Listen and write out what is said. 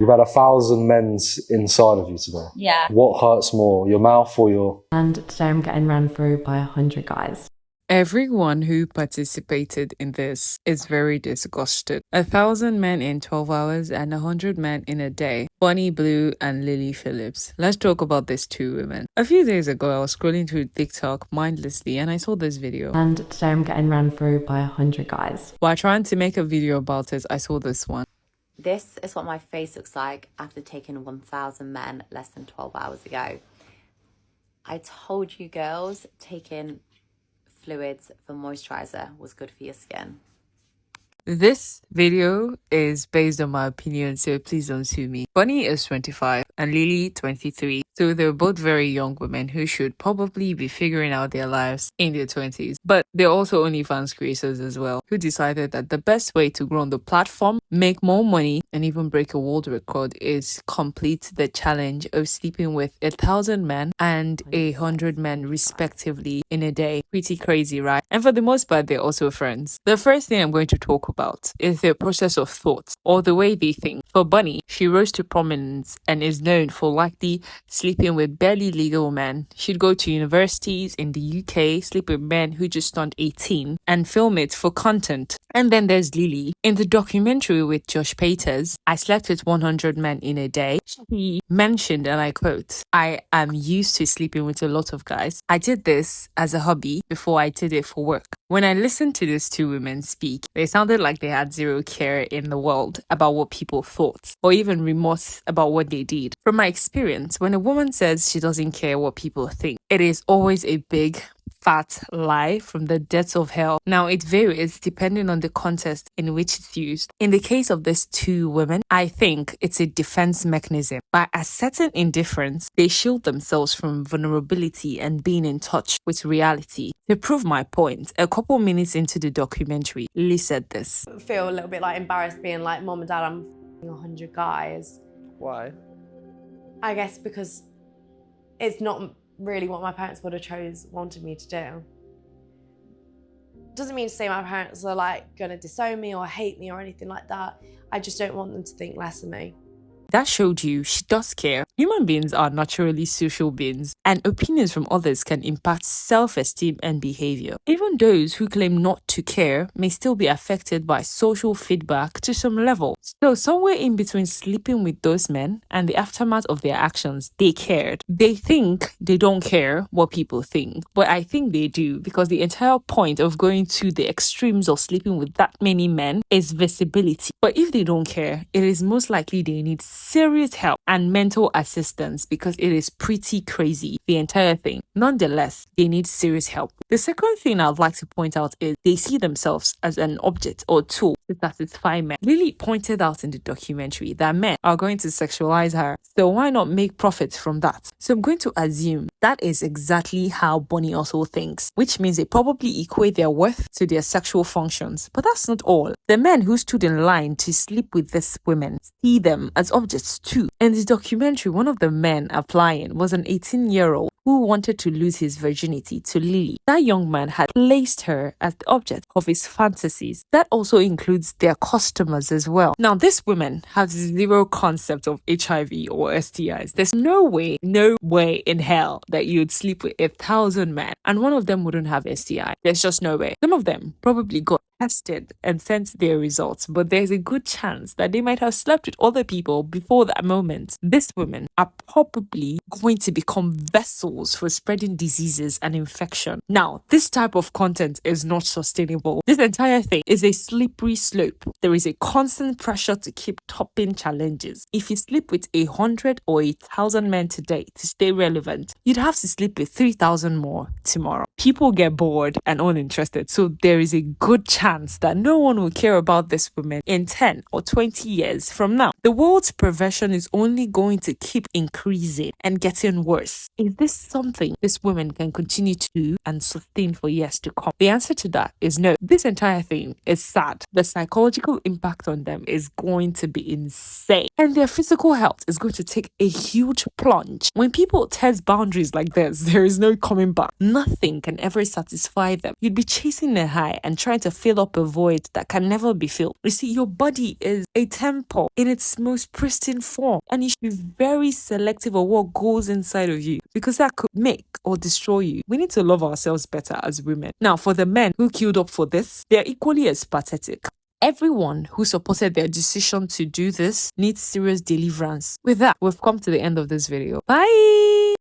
You've had 1,000 men's inside of you today. Yeah. What hurts more, your mouth or your... And today I'm getting ran through by 100 guys. Everyone who participated in this is very disgusted. 1,000 men in 12 hours and 100 men in a day. Bonnie Blue and Lily Phillips. Let's talk about these two women. A few days ago, I was scrolling through TikTok mindlessly and I saw this video. And today I'm getting ran through by 100 guys. While trying to make a video about it, I saw this one. This is what my face looks like after taking 1,000 men less than 12 hours ago. I told you girls, taking fluids for moisturizer was good for your skin. This video is based on my opinion, so please don't sue me. Bonnie is 25 and Lily 23. So they're both very young women who should probably be figuring out their lives in their 20s. But they're also OnlyFans creators as well, who decided that the best way to grow on the platform, make more money, and even break a world record is complete the challenge of sleeping with 1,000 men and 100 men respectively in a day. Pretty crazy, right? And for the most part, they're also friends. The first thing I'm going to talk about is their process of thought, or the way they think. For Bonnie, she rose to prominence and is known for likely sleeping with barely legal men. She'd go to universities in the UK, sleep with men who just turned 18, and film it for content. And then there's Lily. In the documentary with Josh Peters, I slept with 100 men in a day. She mentioned, and I quote, "I am used to sleeping with a lot of guys. I did this as a hobby before I did it for work." When I listened to these two women speak, they sounded like they had zero care in the world about what people thought, or even remorse about what they did. From my experience, when a woman says she doesn't care what people think, it is always a big fat lie from the depths of hell. Now, it varies depending on the context in which it's used. In the case of these two women, I think it's a defense mechanism. By asserting indifference, they shield themselves from vulnerability and being in touch with reality. To prove my point, a couple minutes into the documentary, Lily said this. I feel a little bit like embarrassed being like, Mom and Dad, I'm 100 guys. Why? I guess because it's not really what my parents would have wanted me to do. Doesn't mean to say my parents are like gonna disown me or hate me or anything like that. I just don't want them to think less of me. That showed you she does care. Human beings are naturally social beings, and opinions from others can impact self-esteem and behavior. Even those who claim not to care may still be affected by social feedback to some level. So somewhere in between sleeping with those men and the aftermath of their actions, they cared. They think they don't care what people think, but I think they do, because the entire point of going to the extremes of sleeping with that many men is visibility. But if they don't care, it is most likely they need serious help and mental assistance, because it is pretty crazy, the entire thing. Nonetheless, they need serious help. The second thing I'd like to point out is they see themselves as an object or tool to satisfy men. Lily pointed out in the documentary that men are going to sexualize her, so why not make profits from that? So I'm going to assume that is exactly how Bonnie also thinks, which means they probably equate their worth to their sexual functions. But that's not all. The men who stood in line to sleep with these women see them as objects too. In the documentary, one of the men applying was an 18-year-old who wanted to lose his virginity to Lily. That young man had placed her as the object of his fantasies. That also includes their customers as well. Now, these women have zero concept of HIV or STIs. There's no way in hell that you'd sleep with 1,000 men and one of them wouldn't have STI. There's just no way. Some of them probably got tested and sent their results, but there's a good chance that they might have slept with other people before that moment. These women are probably going to become vessels for spreading diseases and infection. Now, this type of content is not sustainable. This entire thing is a slippery slope. There is a constant pressure to keep topping challenges. If you sleep with 100 or 1,000 men today to stay relevant, you'd have to sleep with 3,000 more tomorrow. People get bored and uninterested, so there is a good chance that no one will care about this woman in 10 or 20 years from now. The world's perversion is only going to keep increasing and getting worse. Is this something this woman can continue to do and sustain for years to come? The answer to that is no. This entire thing is sad. The psychological impact on them is going to be insane, and their physical health is going to take a huge plunge. When people test boundaries like this, there is no coming back. Nothing can ever satisfy them. You'd be chasing a high and trying to fill fill up a void that can never be filled. You see, your body is a temple in its most pristine form, and you should be very selective of what goes inside of you, because that could make or destroy you. We need to love ourselves better as women. Now, for the men who queued up for this, they're equally as pathetic. Everyone who supported their decision to do this needs serious deliverance. With that, we've come to the end of this video. Bye!